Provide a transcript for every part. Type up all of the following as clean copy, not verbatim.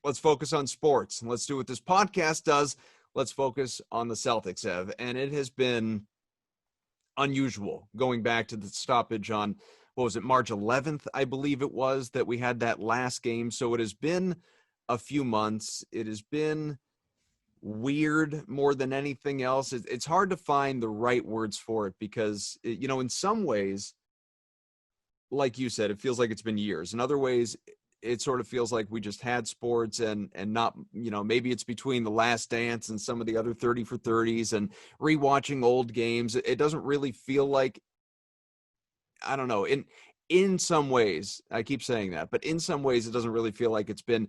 let's focus on sports. Let's do what this podcast does. Let's focus on the Celtics, Ev. And it has been unusual going back to the stoppage on, what was it, March 11th, I believe it was, that we had that last game. So it has been a few months. It has been weird more than anything else. It's hard to find the right words for it because, in some ways, like you said, it feels like it's been years. In other ways, it sort of feels like we just had sports and not, maybe it's between The Last Dance and some of the other 30 for 30s and rewatching old games. It doesn't really feel like, I don't know, in some ways, I keep saying that, but in some ways it doesn't really feel like it's been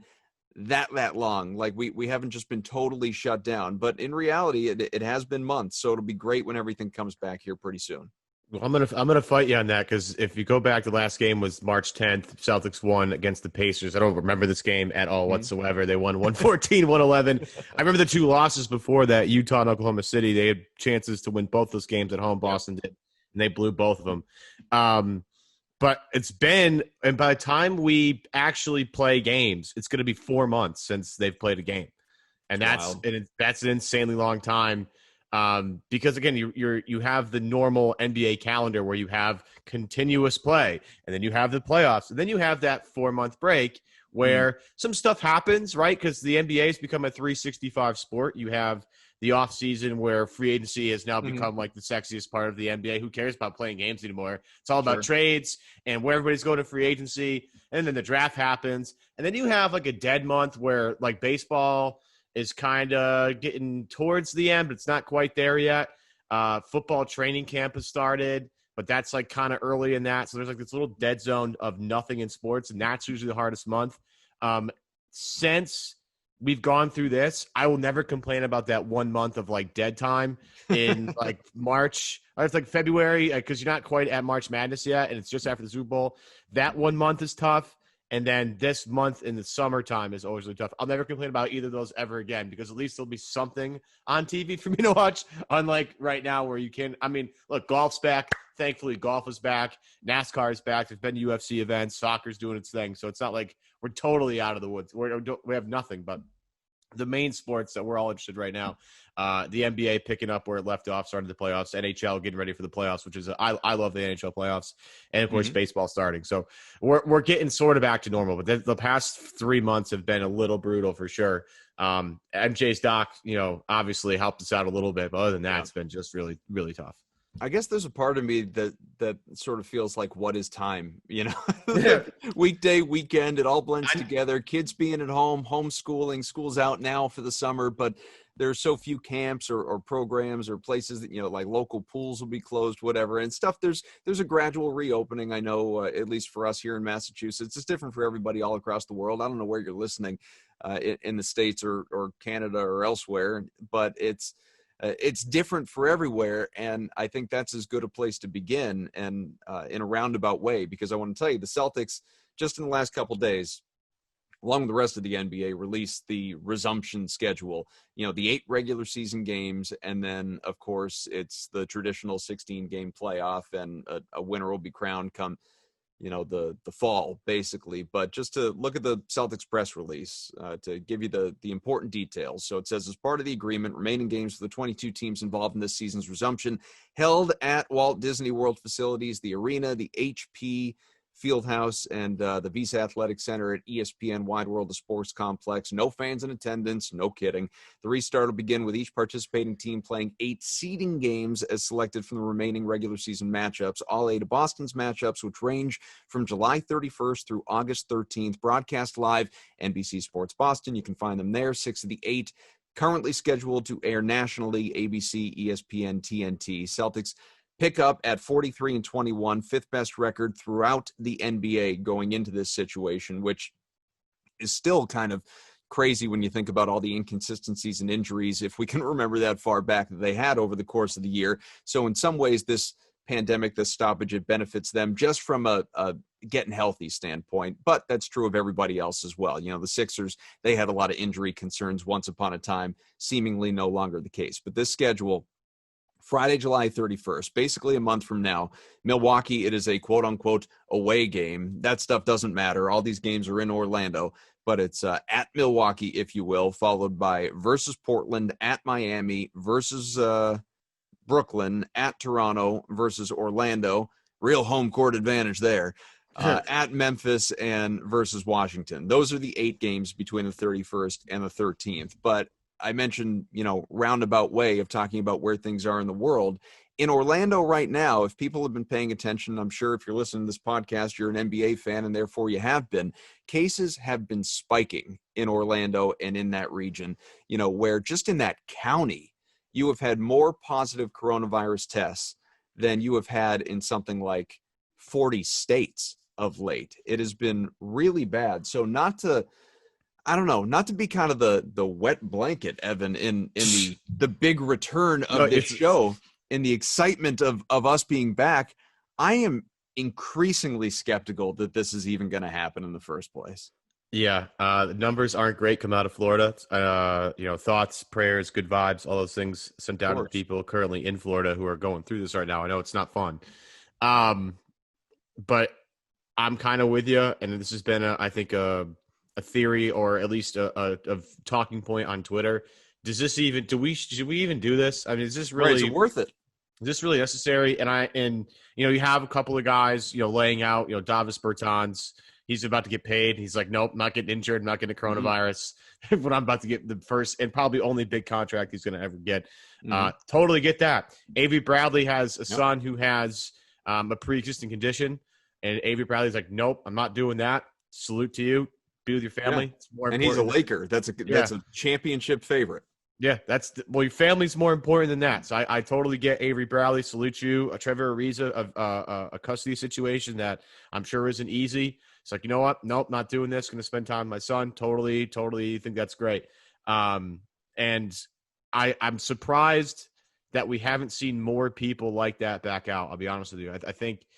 that long. Like we haven't just been totally shut down, but in reality, it has been months. So it'll be great when everything comes back here pretty soon. Well, I'm gonna fight you on that because if you go back, the last game was March 10th. Celtics won against the Pacers. I don't remember this game at all whatsoever. They won 114, 111. I remember the two losses before that, Utah and Oklahoma City. They had chances to win both those games at home. Boston did, and they blew both of them. But it's been, and by the time we actually play games, it's going to be 4 months since they've played a game, and that's an insanely long time. Because again, you have the normal NBA calendar where you have continuous play, and then you have the playoffs, and then you have that 4-month break where some stuff happens, right? Because the NBA has become a 365 sport. You have the off season where free agency has now become like the sexiest part of the NBA. Who cares about playing games anymore? It's all about trades and where everybody's going to free agency. And then the draft happens. And then you have like a dead month where like baseball is kind of getting towards the end, but it's not quite there yet. Football training camp has started, but that's like kind of early in that. So there's like this little dead zone of nothing in sports, and that's usually the hardest month. Since we've gone through this, I will never complain about that 1 month of like dead time in like March. Or it's like February because you're not quite at March Madness yet, and it's just after the Super Bowl. That 1 month is tough. And then this month in the summertime is always really tough. I'll never complain about either of those ever again because at least there'll be something on TV for me to watch, unlike right now where you can – I mean, look, golf's back. Thankfully, golf is back. NASCAR is back. There's been UFC events. Soccer's doing its thing. So it's not like we're totally out of the woods. We have nothing but the main sports that we're all interested in right now. The NBA picking up where it left off, starting the playoffs, NHL getting ready for the playoffs, which is I love the NHL playoffs, and of course baseball starting. So we're getting sort of back to normal, but the past 3 months have been a little brutal for sure. MJ's doc, obviously helped us out a little bit, but other than that, it's been just really, really tough. I guess there's a part of me that sort of feels like, what is time? Weekday, weekend, it all blends together. Kids being at home, homeschooling, school's out now for the summer, but there's so few camps or programs or places that, like local pools will be closed, whatever, and stuff. There's a gradual reopening. I know, at least for us here in Massachusetts, it's different for everybody all across the world. I don't know where you're listening in the States or Canada or elsewhere, but it's different for everywhere, and I think that's as good a place to begin, and in a roundabout way, because I want to tell you, the Celtics, just in the last couple of days, along with the rest of the NBA, released the resumption schedule, the 8 regular season games, and then, of course, it's the traditional 16-game playoff, and a winner will be crowned come the fall, basically. But just to look at the Celtics press release to give you the important details. So it says, as part of the agreement, remaining games for the 22 teams involved in this season's resumption held at Walt Disney World facilities, the arena, the HP Fieldhouse, and the Visa Athletic Center at ESPN Wide World of Sports Complex. No fans in attendance. No kidding. The restart will begin with each participating team playing 8 seeding games as selected from the remaining regular season matchups. All 8 of Boston's matchups, which range from July 31st through August 13th, broadcast live NBC Sports Boston. You can find them there. 6 of the 8 currently scheduled to air nationally: ABC, ESPN, TNT. Celtics pick up at 43-21, 5th best record throughout the NBA going into this situation, which is still kind of crazy when you think about all the inconsistencies and injuries, if we can remember that far back, that they had over the course of the year. So in some ways, this pandemic, this stoppage, it benefits them just from a getting healthy standpoint, but that's true of everybody else as well. The Sixers, they had a lot of injury concerns once upon a time, seemingly no longer the case. But this schedule, Friday, July 31st, basically a month from now, Milwaukee, it is a quote-unquote away game. That stuff doesn't matter. All these games are in Orlando. but it's at Milwaukee, if you will, followed by versus Portland, at Miami, versus Brooklyn, at Toronto, versus Orlando. Real home court advantage there. At Memphis and versus Washington. Those are the 8 games between the 31st and the 13th. But I mentioned, roundabout way of talking about where things are in the world. In Orlando right now, if people have been paying attention, I'm sure if you're listening to this podcast, you're an NBA fan, and therefore you have been. Cases have been spiking in Orlando and in that region, where just in that county, you have had more positive coronavirus tests than you have had in something like 40 states of late. It has been really bad. So not to be kind of the wet blanket, Evan, in the big return of this show, in the excitement of us being back, I am increasingly skeptical that this is even going to happen in the first place. Yeah, the numbers aren't great coming out of Florida. Thoughts, prayers, good vibes, all those things sent out to people currently in Florida who are going through this right now. I know it's not fun. But I'm kind of with you, and this has been, I think, a theory, or at least a talking point on Twitter. Should we even do this? I mean, is this really is it worth it? Is this really necessary? And you have a couple of guys, laying out, Davis Bertans, he's about to get paid. He's like, nope, not getting injured, not getting coronavirus. But I'm about to get the first and probably only big contract he's going to ever get. Totally get that. Avery Bradley has a son who has a pre-existing condition. And Avery Bradley's like, nope, I'm not doing that. Salute to you. Be with your family. Yeah. It's more and important. He's a Laker. That's a championship favorite. Yeah, your family's more important than that. So I totally get Avery Bradley. Salute you. Trevor Ariza, a custody situation that I'm sure isn't easy. It's like, you know what? Nope, not doing this. Going to spend time with my son. Totally think that's great. And I'm surprised that we haven't seen more people like that back out. I'll be honest with you. I think –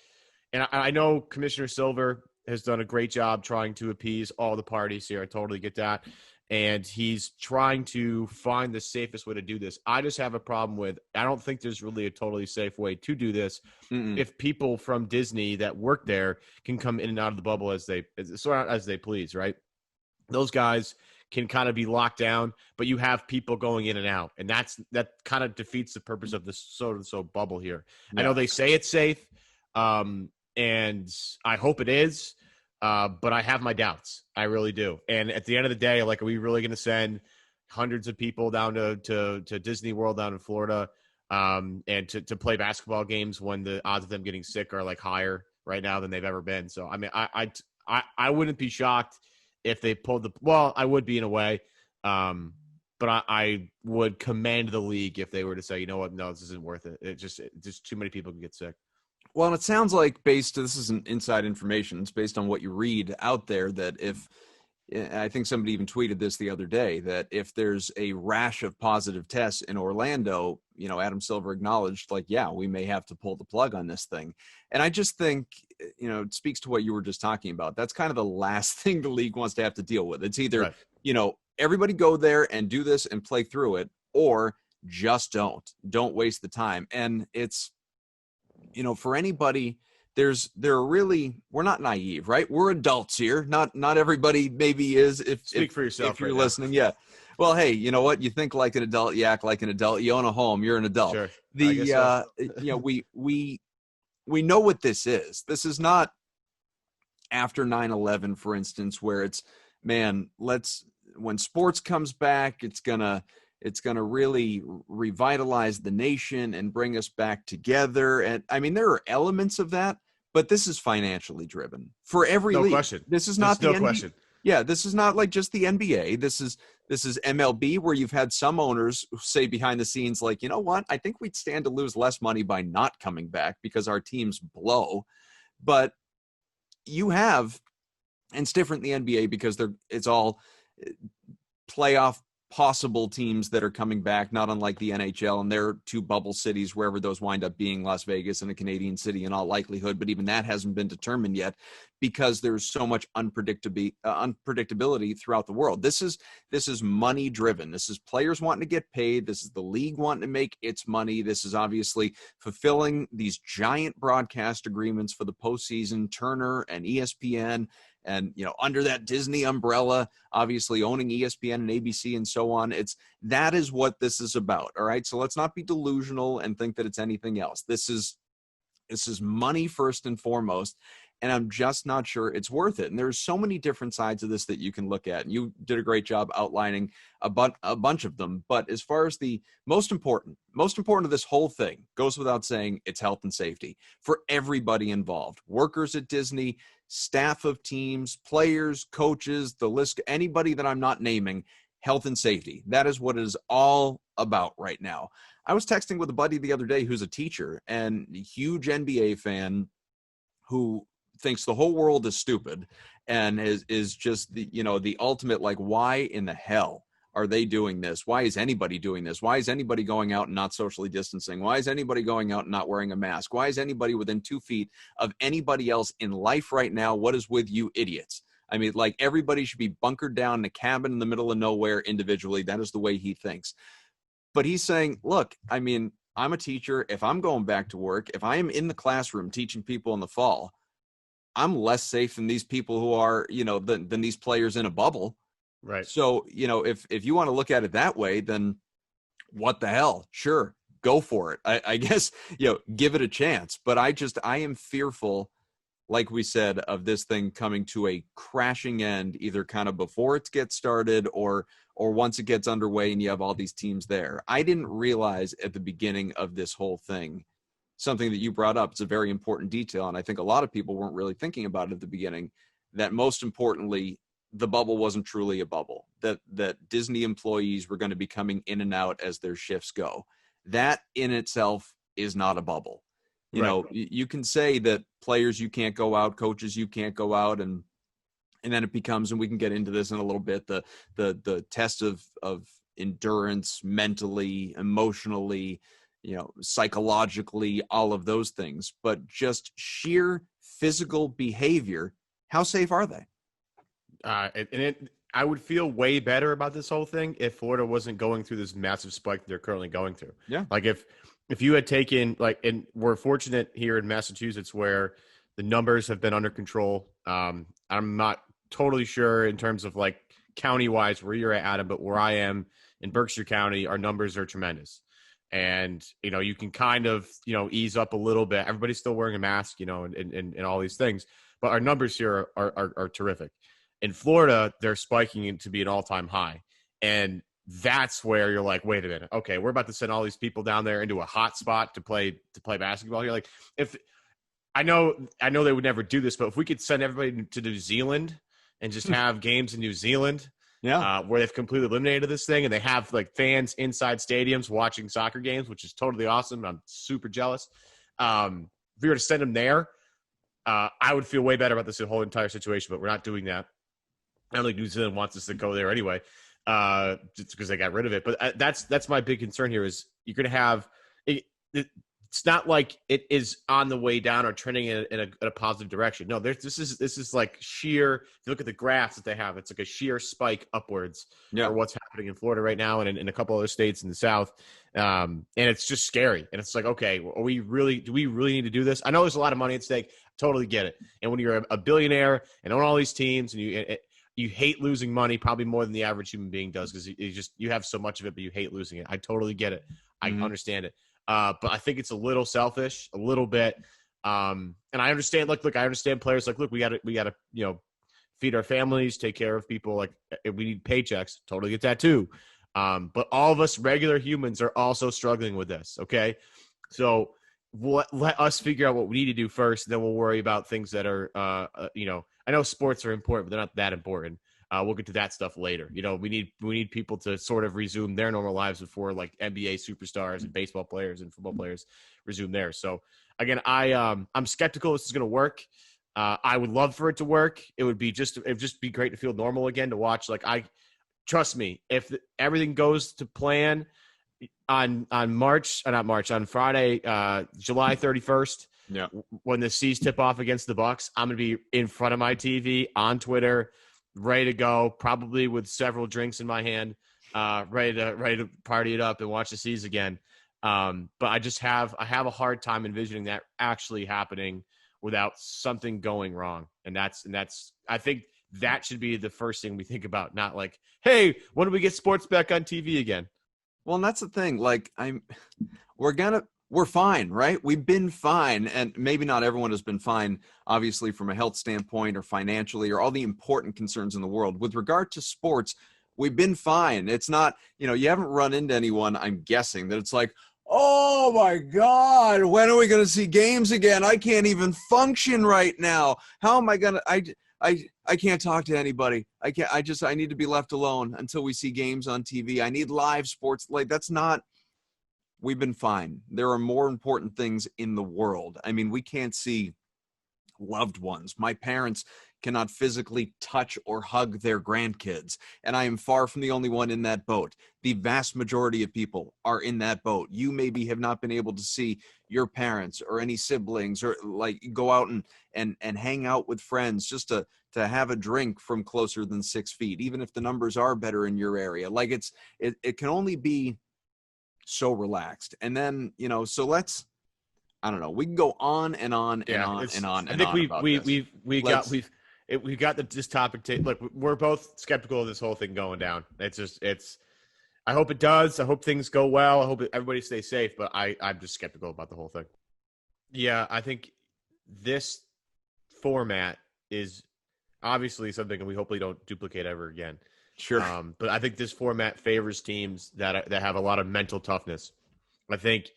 and I know Commissioner Silver has done a great job trying to appease all the parties here. I totally get that. And he's trying to find the safest way to do this. I just have a problem with – I don't think there's really a totally safe way to do this if people from Disney that work there can come in and out of the bubble as they please, right? Those guys can kind of be locked down, but you have people going in and out. And that kind of defeats the purpose of this so bubble here. Yeah. I know they say it's safe. And I hope it is, but I have my doubts. I really do. And at the end of the day, are we really going to send hundreds of people down to Disney World down in Florida and to play basketball games when the odds of them getting sick are higher right now than they've ever been? So, I mean, I wouldn't be shocked if they pulled I would be in a way, but I would commend the league if they were to say, you know what, no, this isn't worth it. It's just too many people can get sick. Well, and it sounds like this isn't inside information. It's based on what you read out there that I think somebody even tweeted this the other day, that if there's a rash of positive tests in Orlando, Adam Silver acknowledged we may have to pull the plug on this thing. And I just think, it speaks to what you were just talking about. That's kind of the last thing the league wants to have to deal with. It's either, everybody go there and do this and play through it, or just don't waste the time. And it's, for anybody, we're not naive, right? We're adults here. Not everybody maybe is. Speak for yourself. If you're listening. Yeah. Well, hey, you know what? You think like an adult, you act like an adult, you own a home, you're an adult. Sure. We know what this is. This is not after 9/11, for instance, where it's, when sports comes back, it's gonna really revitalize the nation and bring us back together. And I mean, there are elements of that, but this is financially driven for every league. Question. This is not the question. Yeah, this is not like just the NBA. This is MLB, where you've had some owners say behind the scenes, you know what? I think we'd stand to lose less money by not coming back because our teams blow. But you have, and it's different in the NBA because it's all playoff possible teams that are coming back, not unlike the NHL, and there are 2 bubble cities, wherever those wind up being, Las Vegas and a Canadian city in all likelihood, but even that hasn't been determined yet because there's so much unpredictability throughout the world. This is money driven. This is players wanting to get paid. This is the league wanting to make its money. This is obviously fulfilling these giant broadcast agreements for the postseason, Turner and ESPN and under that Disney umbrella, obviously owning ESPN and ABC and so on. That is what this is about. All right. So let's not be delusional and think that it's anything else. This is money first and foremost. And I'm just not sure it's worth it. And there's so many different sides of this that you can look at. And you did a great job outlining a bunch of them. But as far as the most important of this whole thing, goes without saying, it's health and safety for everybody involved. Workers at Disney, staff of teams, players, coaches, the list, anybody that I'm not naming, health and safety. That is what it is all about right now. I was texting with a buddy the other day who's a teacher and a huge NBA fan who thinks the whole world is stupid and is just the ultimate, like, why in the hell are they doing this? Why is anybody doing this? Why is anybody going out and not socially distancing? Why is anybody going out and not wearing a mask? Why is anybody within 2 feet of anybody else in life right now? What is with you idiots? I mean, like, everybody should be bunkered down in a cabin in the middle of nowhere individually. That is the way he thinks. But he's saying, look, I mean, I'm a teacher. If I'm going back to work, if I am in the classroom teaching people in the fall, I'm less safe than these people who are, than these players in a bubble. Right. So, if you want to look at it that way, then what the hell? Sure. Go for it. I guess, give it a chance. But I am fearful, like we said, of this thing coming to a crashing end, either kind of before it gets started or once it gets underway and you have all these teams there. I didn't realize at the beginning of this whole thing, something that you brought up, it's a very important detail, and I think a lot of people weren't really thinking about it at the beginning, that most importantly, the bubble wasn't truly a bubble, that Disney employees were going to be coming in and out as their shifts go. That in itself is not a bubble. You can say that players, you can't go out, coaches, you can't go out, and then it becomes, and we can get into this in a little bit, the test of endurance, mentally, emotionally, psychologically, all of those things. But just sheer physical behavior, how safe are they? I would feel way better about this whole thing if Florida wasn't going through this massive spike that they're currently going through. Yeah. Like if you had taken, and we're fortunate here in Massachusetts where the numbers have been under control. I'm not totally sure in terms of like county wise where you're at, Adam, but where I am in Berkshire County, our numbers are tremendous. And, you can kind of, ease up a little bit. Everybody's still wearing a mask, and all these things. But our numbers here are terrific. In Florida, they're spiking to be an all-time high. And that's where you're like, wait a minute. Okay, we're about to send all these people down there into a hot spot to play basketball here. Like, if I know they would never do this, but if we could send everybody to New Zealand and just have games in New Zealand – where they've completely eliminated this thing and they have like fans inside stadiums watching soccer games, which is totally awesome. I'm super jealous. If we were to send them there, I would feel way better about this whole entire situation, but we're not doing that. I don't think New Zealand wants us to go there anyway, just because they got rid of it. But that's my big concern here is you're going to have it's not like it is on the way down or trending in a positive direction. No, this is like sheer. If you look at the graphs that they have, it's like a sheer spike upwards for what's happening in Florida right now and in a couple other states in the South. And it's just scary. And it's like, okay, do we really need to do this? I know there's a lot of money at stake. Totally get it. And when you're a billionaire and own all these teams and you hate losing money probably more than the average human being does because you have so much of it, but you hate losing it. I totally get it. I understand it. But I think it's a little selfish, a little bit. And I understand, look, I understand players like, look, we gotta, feed our families, take care of people. Like we need paychecks. Totally get that too. But all of us regular humans are also struggling with this. Okay. So let us figure out what we need to do first. And then we'll worry about things that are, I know sports are important, but they're not that important. We'll get to that stuff later. We need people to sort of resume their normal lives before like NBA superstars and baseball players and football players resume theirs. So again, I'm skeptical this is going to work. I would love for it to work. It would just be great to feel normal again to watch. Like trust me, if everything goes to plan on Friday, July 31st, when the C's tip off against the Bucks, I'm going to be in front of my TV on Twitter, ready to go, probably with several drinks in my hand, ready to party it up and watch the C's again. But I have a hard time envisioning that actually happening without something going wrong. And that's I think that should be the first thing we think about, not like, hey, when do we get sports back on TV again? Well, and that's the thing. Like, we're fine, right? We've been fine. And maybe not everyone has been fine, obviously, from a health standpoint or financially or all the important concerns in the world. With regard to sports, we've been fine. It's not, you haven't run into anyone, I'm guessing, that it's like, oh my God, when are we going to see games again? I can't even function right now. How am I going to, I can't talk to anybody. I need to be left alone until we see games on TV. I need live sports. Like, that's not, we've been fine. There are more important things in the world. I mean, we can't see loved ones. My parents cannot physically touch or hug their grandkids, and I am far from the only one in that boat. The vast majority of people are in that boat. You maybe have not been able to see your parents or any siblings, or like go out and hang out with friends just to have a drink from closer than 6 feet, even if the numbers are better in your area. Like, it can only be so relaxed. And then, so let's, I don't know, we can go on and on and on and on. I think we've got this topic. Look, we're both skeptical of this whole thing going down. I hope it does. I hope things go well. I hope everybody stays safe, but I'm just skeptical about the whole thing. Yeah, I think this format is obviously something we hopefully don't duplicate ever again. Sure. But I think this format favors teams that have a lot of mental toughness. I think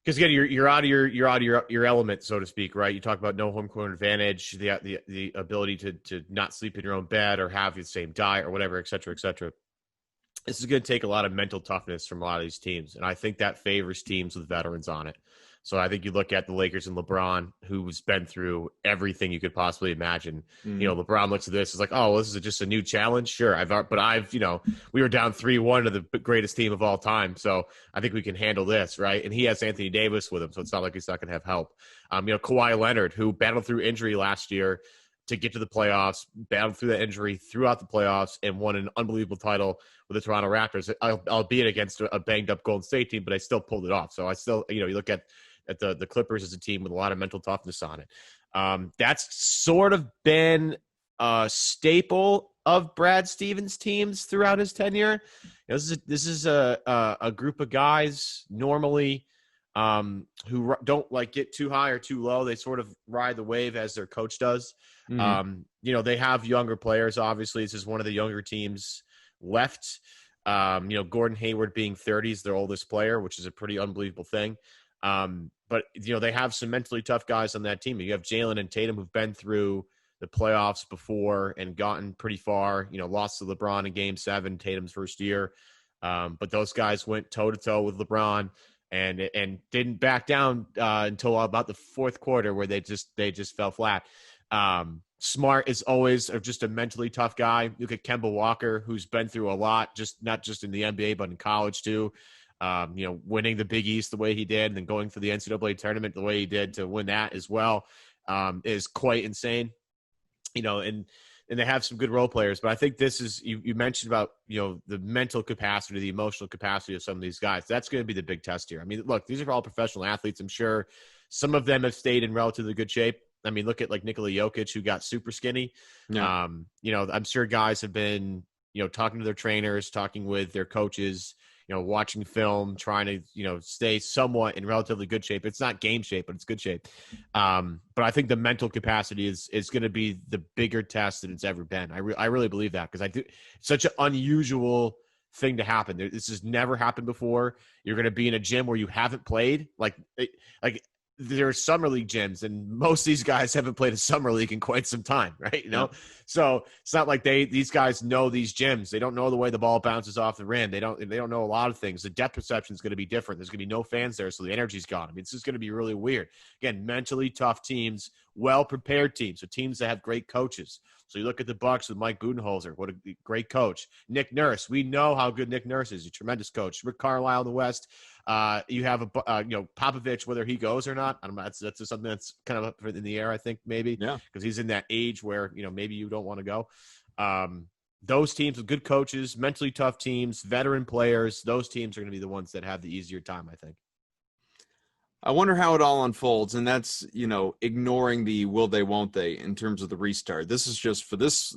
because again, you're out of your element, so to speak, right? You talk about no home court advantage, the ability to not sleep in your own bed or have the same diet or whatever, et cetera, et cetera. This is going to take a lot of mental toughness from a lot of these teams, and I think that favors teams with veterans on it. So I think you look at the Lakers and LeBron, who's been through everything you could possibly imagine. Mm-hmm. LeBron looks at this, is like, oh, well, this is just a new challenge. Sure. We were down 3-1 to the greatest team of all time. So I think we can handle this. Right. And he has Anthony Davis with him. So it's not like he's not going to have help. Kawhi Leonard, who battled through injury last year to get to the playoffs, battled through that injury throughout the playoffs, and won an unbelievable title with the Toronto Raptors, albeit against a banged up Golden State team, but I still pulled it off. So I still, you look at the Clippers as a team with a lot of mental toughness on it. That's sort of been a staple of Brad Stevens' teams throughout his tenure. This is a group of guys normally who don't like get too high or too low. They sort of ride the wave as their coach does. Mm-hmm. They have younger players. Obviously, this is one of the younger teams left. Gordon Hayward being 30 is their oldest player, which is a pretty unbelievable thing. But they have some mentally tough guys on that team. You have Jalen and Tatum, who've been through the playoffs before and gotten pretty far, lost to LeBron in Game 7, Tatum's first year. But those guys went toe to toe with LeBron and didn't back down until about the fourth quarter, where they just fell flat. Smart is always just a mentally tough guy. Look at Kemba Walker, who's been through a lot, not just in the NBA, but in college too. Winning the Big East the way he did, and then going for the NCAA tournament the way he did to win that as well, is quite insane. And they have some good role players, but I think this is, you mentioned about, the mental capacity, the emotional capacity of some of these guys. That's going to be the big test here. I mean, look, these are all professional athletes. I'm sure some of them have stayed in relatively good shape. I mean, look at like Nikola Jokic, who got super skinny. Yeah. I'm sure guys have been, talking to their trainers, talking with their coaches, watching film, trying to, stay somewhat in relatively good shape. It's not game shape, but it's good shape. But I think the mental capacity is going to be the bigger test that it's ever been. I really believe that, because it's such an unusual thing to happen. This has never happened before. You're going to be in a gym where you haven't played. Like there are summer league gyms, and most of these guys haven't played a summer league in quite some time, right? Yeah. So it's not like these guys know these gyms. They don't know the way the ball bounces off the rim. They don't know a lot of things. The depth perception is going to be different. There's going to be no fans there, so the energy's gone. I mean, this is going to be really weird. Again, mentally tough teams, well-prepared teams, so teams that have great coaches. So you look at the Bucks with Mike Budenholzer, what a great coach. Nick Nurse, we know how good Nick Nurse is. He's a tremendous coach. Rick Carlisle in the West. You have Popovich, whether he goes or not. I don't know. That's just something that's kind of up in the air, I think, maybe. Yeah. Because he's in that age where, maybe you don't want to go. Those teams with good coaches, mentally tough teams, veteran players, those teams are going to be the ones that have the easier time, I think. I wonder how it all unfolds, and that's, ignoring the will they, won't they in terms of the restart. This is just for this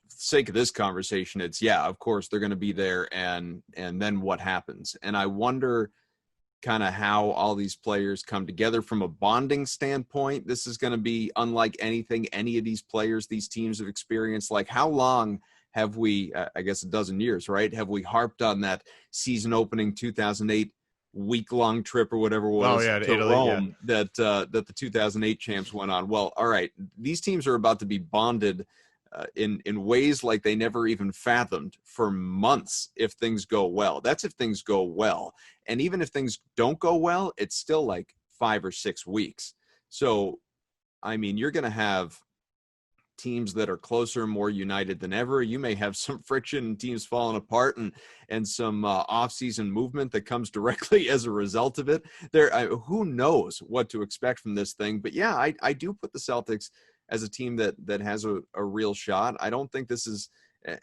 sake of this conversation. It's, yeah, of course they're going to be there, and then what happens? And I wonder kind of how all these players come together from a bonding standpoint. This is going to be unlike anything any of these players, these teams have experienced. Like, how long have we, I guess a dozen years, right? Have we harped on that season opening 2008 week-long trip or whatever it was to Italy, Rome, yeah. that the 2008 champs went on? Well, all right, these teams are about to be bonded in ways like they never even fathomed for months if things go well. That's if things go well. And even if things don't go well, it's still like 5 or 6 weeks. So, I mean, you're going to have teams that are closer and more united than ever. You may have some friction and teams falling apart and some off-season movement that comes directly as a result of it. Who knows what to expect from this thing? But yeah, I do put the Celtics as a team that has a real shot. I don't think this is,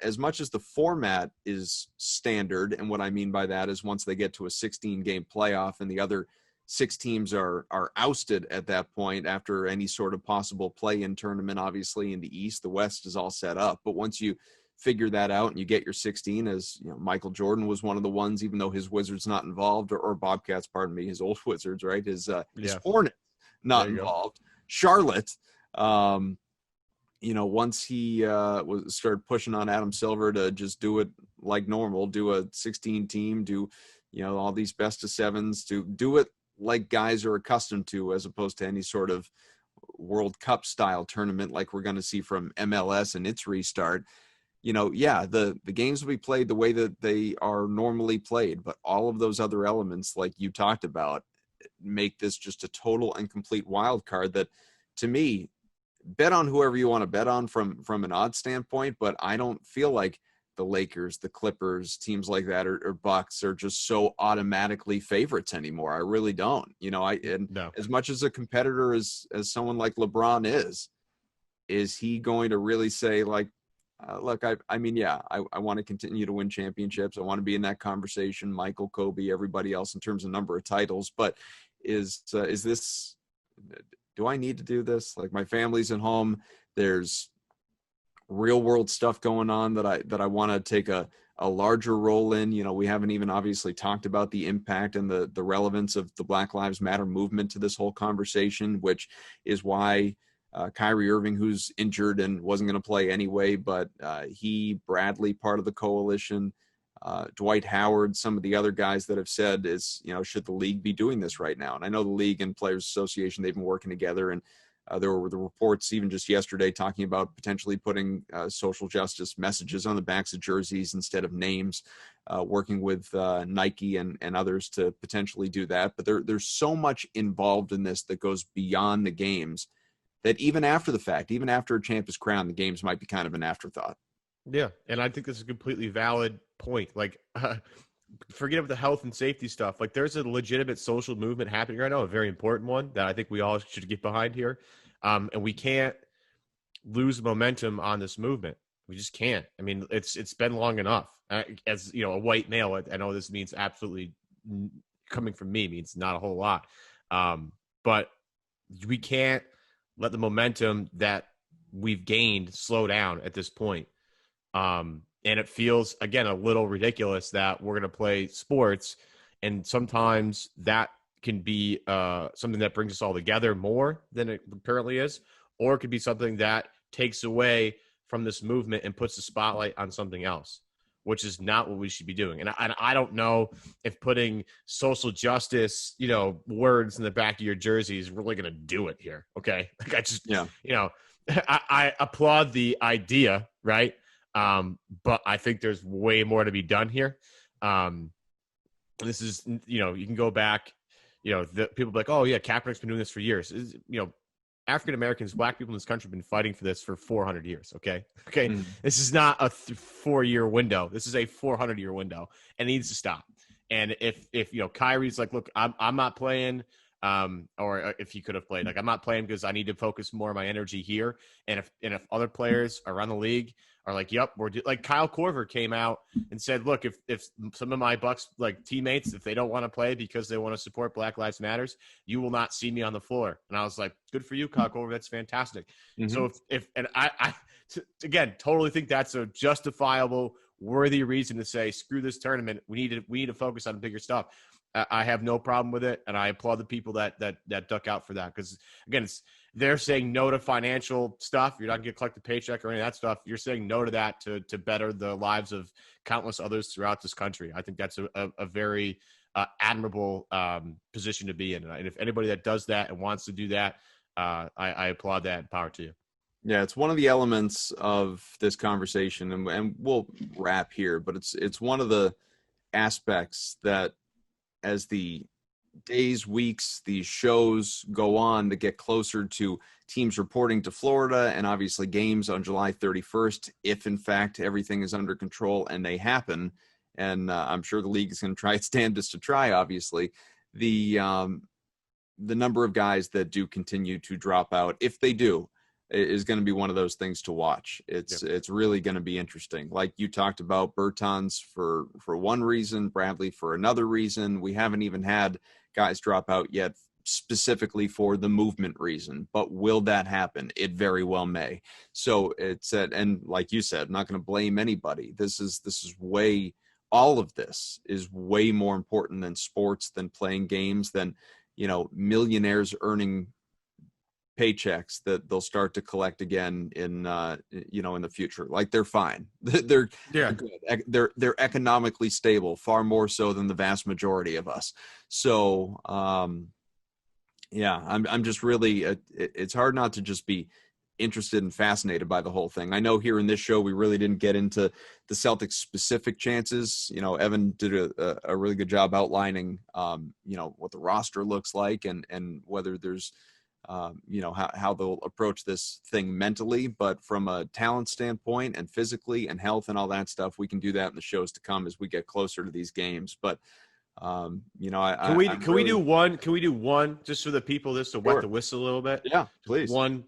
as much as the format is standard, and what I mean by that is once they get to a 16-game playoff and the other 6 teams are ousted at that point after any sort of possible play-in tournament, obviously in the East, the West is all set up. But once you figure that out and you get your 16, as Michael Jordan was one of the ones, even though his Wizards not involved, or Bobcats, pardon me, his old Wizards, right? His Hornets not involved. Go. Charlotte, once he started pushing on Adam Silver to just do it like normal, do a 16 team, do all these best of 7s, to do it like guys are accustomed to, as opposed to any sort of World Cup style tournament like we're going to see from MLS and its restart. The games will be played the way that they are normally played, but all of those other elements, like you talked about, make this just a total and complete wild card that, to me, bet on whoever you want to bet on from an odds standpoint, but I don't feel like the Lakers, the Clippers, teams like that, or Bucks are just so automatically favorites anymore. I really don't. No. As much as a competitor as someone like LeBron is he going to really say, like, look, I want to continue to win championships. I want to be in that conversation, Michael, Kobe, everybody else in terms of number of titles. But is this, do I need to do this? Like, my family's at home. There's real world stuff going on that I want to take a larger role in. We haven't even obviously talked about the impact and the relevance of the Black Lives Matter movement to this whole conversation, which is why Kyrie Irving, who's injured and wasn't going to play anyway, but Bradley, part of the coalition, Dwight Howard, some of the other guys that have said is, should the league be doing this right now? And I know the league and Players Association, they've been working together, and there were the reports even just yesterday talking about potentially putting social justice messages on the backs of jerseys instead of names, working with Nike and others to potentially do that. But there's so much involved in this that goes beyond the games, that even after the fact, even after a champ is crowned, the games might be kind of an afterthought. Yeah, and I think this is a completely valid point. Like, forget about the health and safety stuff. Like, there's a legitimate social movement happening right now, a very important one that I think we all should get behind here. And we can't lose momentum on this movement. We just can't. I mean, it's been long enough. As a white male, I know this means absolutely, coming from me, means not a whole lot. But we can't let the momentum that we've gained slow down at this point. And it feels, again, a little ridiculous that we're going to play sports, and sometimes that can be something that brings us all together more than it currently is, or it could be something that takes away from this movement and puts the spotlight on something else, which is not what we should be doing. And I don't know if putting social justice, words in the back of your jersey is really going to do it here. Okay. Like, I just, I applaud the idea, right? But I think there's way more to be done here. This is, you can go back, the people be like, oh yeah, Kaepernick's been doing this for years. African Americans, Black people in this country have been fighting for this for 400 years. Okay. This is not a 4-year window. This is a 400-year window, and it needs to stop. And if Kyrie's like, look, I'm not playing, or if he could have played, like, I'm not playing because I need to focus more of my energy here. And if other players around the league are like, yep, like Kyle Korver came out and said, look, if some of my Bucks like teammates, if they don't want to play because they want to support Black Lives Matters, you will not see me on the floor. And I was like, good for you, Kyle Korver. That's fantastic. Mm-hmm. So again, totally think that's a justifiable, worthy reason to say, screw this tournament. We need to focus on bigger stuff. I have no problem with it, and I applaud the people that duck out for that, because again, they're saying no to financial stuff. You're not going to collect a paycheck or any of that stuff. You're saying no to that to better the lives of countless others throughout this country. I think that's a very admirable position to be in, and if anybody that does that and wants to do that, I applaud that and power to you. Yeah, it's one of the elements of this conversation, and we'll wrap here, but it's one of the aspects that, as the days, weeks, these shows go on to get closer to teams reporting to Florida and obviously games on July 31st, if in fact everything is under control and they happen, and I'm sure the league is going to try its damnedest to try, obviously, the number of guys that do continue to drop out, if they do, is going to be one of those things to watch. It's really going to be interesting. Like you talked about, Bertans for one reason, Bradley for another reason. We haven't even had guys drop out yet specifically for the movement reason, but will that happen? It very well may. So and like you said, I'm not going to blame anybody. This is all of this is way more important than sports, than playing games, than, millionaires earning paychecks that they'll start to collect again in the future. Like, they're fine. They're good. They're economically stable, far more so than the vast majority of us. So I'm just really it's hard not to just be interested and fascinated by the whole thing. I know here in this show we really didn't get into the Celtics specific chances. Evan did a really good job outlining what the roster looks like and whether there's how they'll approach this thing mentally, but from a talent standpoint and physically and health and all that stuff, we can do that in the shows to come as we get closer to these games. But can we do one just for the people, just to wet the whistle a little bit? Yeah, please. One,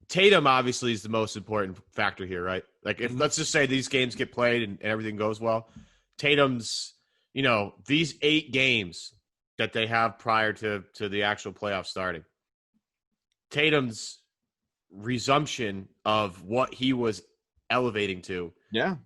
Tatum obviously is the most important factor here, right? Like, if let's just say these games get played and everything goes well, Tatum's, these 8 games that they have prior to the actual playoff starting, Tatum's resumption of what he was elevating to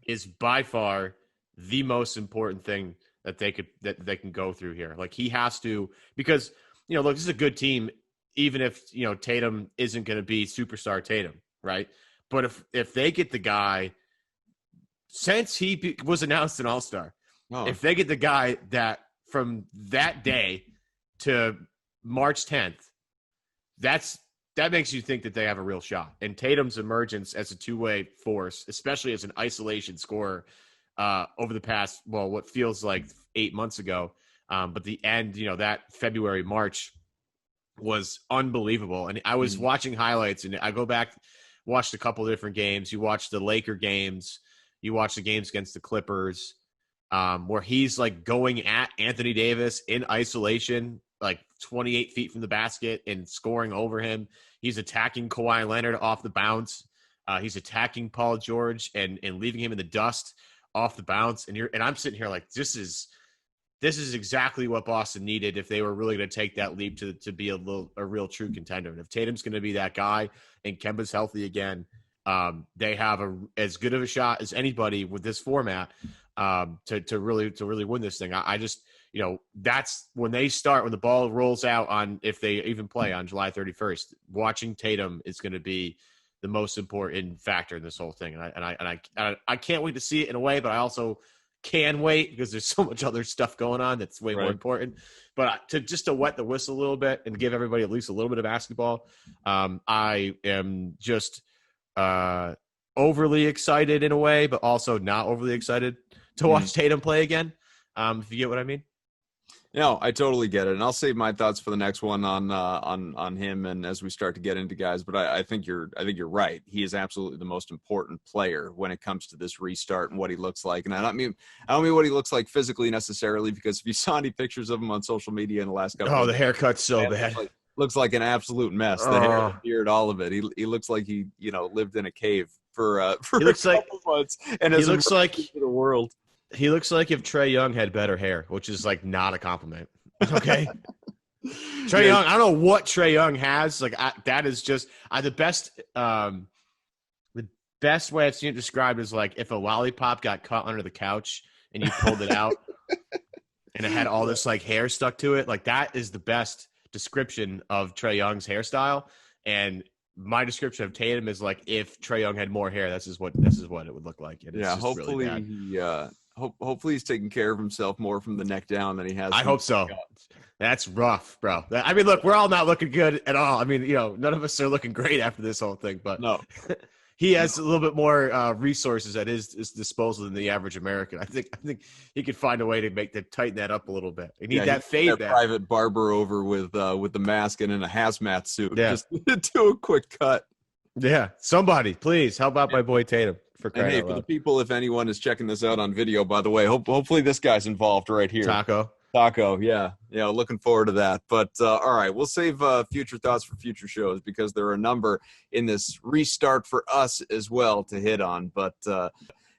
is by far the most important thing that they can go through here. Like, he has to, because, look, this is a good team, even if, Tatum isn't going to be superstar Tatum, right? But if they get the guy, since he was announced an all-star, if they get the guy that from that day to March 10th, that makes you think that they have a real shot. And Tatum's emergence as a two-way force, especially as an isolation scorer over the past, what feels like 8 months ago, but the end, that February, March was unbelievable. And I was watching highlights, and I go back, watched a couple of different games. You watch the Laker games, you watch the games against the Clippers, where he's like going at Anthony Davis in isolation, like 28 feet from the basket and scoring over him. He's attacking Kawhi Leonard off the bounce. He's attacking Paul George and leaving him in the dust off the bounce. And I'm sitting here like, this is exactly what Boston needed if they were really going to take that leap to be a real true contender. And if Tatum's going to be that guy and Kemba's healthy again, they have as good of a shot as anybody with this format to really win this thing. I just, that's when the ball rolls out on, if they even play on July 31st, watching Tatum is going to be the most important factor in this whole thing. And I can't wait to see it in a way, but I also can wait because there's so much other stuff going on that's way more important. But to wet the whistle a little bit and give everybody at least a little bit of basketball, I am just overly excited in a way, but also not overly excited to watch Tatum play again. If you get what I mean. No, I totally get it, and I'll save my thoughts for the next one on him, and as we start to get into guys. But I think you're right. He is absolutely the most important player when it comes to this restart and what he looks like. And I don't mean what he looks like physically necessarily, because if you saw any pictures of him on social media in the last couple, the haircut's so bad. Looks like an absolute mess. The hair, the beard, all of it. He looks like he lived in a cave for he looks a couple months and he looks like into the world. He looks like if Trae Young had better hair, which is like not a compliment. Okay. Trae Young, I don't know what Trae Young has. Like that is just the best. The best way I've seen it described is like if a lollipop got caught under the couch and you pulled it out, and it had all this like hair stuck to it. Like that is the best description of Trae Young's hairstyle. And my description of Tatum is like if Trae Young had more hair, this is what it would look like. And yeah, hopefully really hopefully he's taking care of himself more from the neck down than he has. I hope so. That's rough, bro. I mean, look, we're all not looking good at all. I mean, none of us are looking great after this whole thing, but no. He has a little bit more resources at his disposal than the average American. I think he could find a way to tighten that up a little bit. He need that fade back. Private barber over with the mask and in a hazmat suit. Yeah. Just do a quick cut. Yeah, somebody please help out my boy Tatum. For the people, if anyone is checking this out on video, by the way, hopefully this guy's involved right here. Taco, yeah, looking forward to that. But all right, we'll save future thoughts for future shows because there are a number in this restart for us as well to hit on. But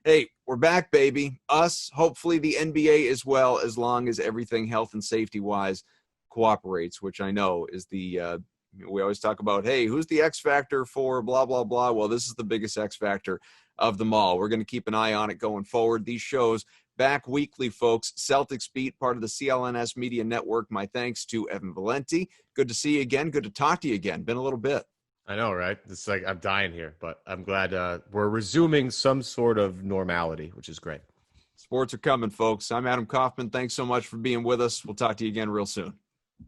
hey, we're back, baby. Us, hopefully the NBA as well, as long as everything health and safety wise cooperates, which I know is the we always talk about. Hey, who's the X factor for blah blah blah? Well, this is the biggest X factor of them all. We're going to keep an eye on it going forward. These shows back weekly, folks. Celtics Beat, part of the CLNS Media Network. My thanks to Evan Valenti. Good to see you again. Good to talk to you again. Been a little bit. I know, right? It's like I'm dying here, but I'm glad we're resuming some sort of normality, which is great. Sports are coming, folks. I'm Adam Kaufman. Thanks so much for being with us. We'll talk to you again real soon.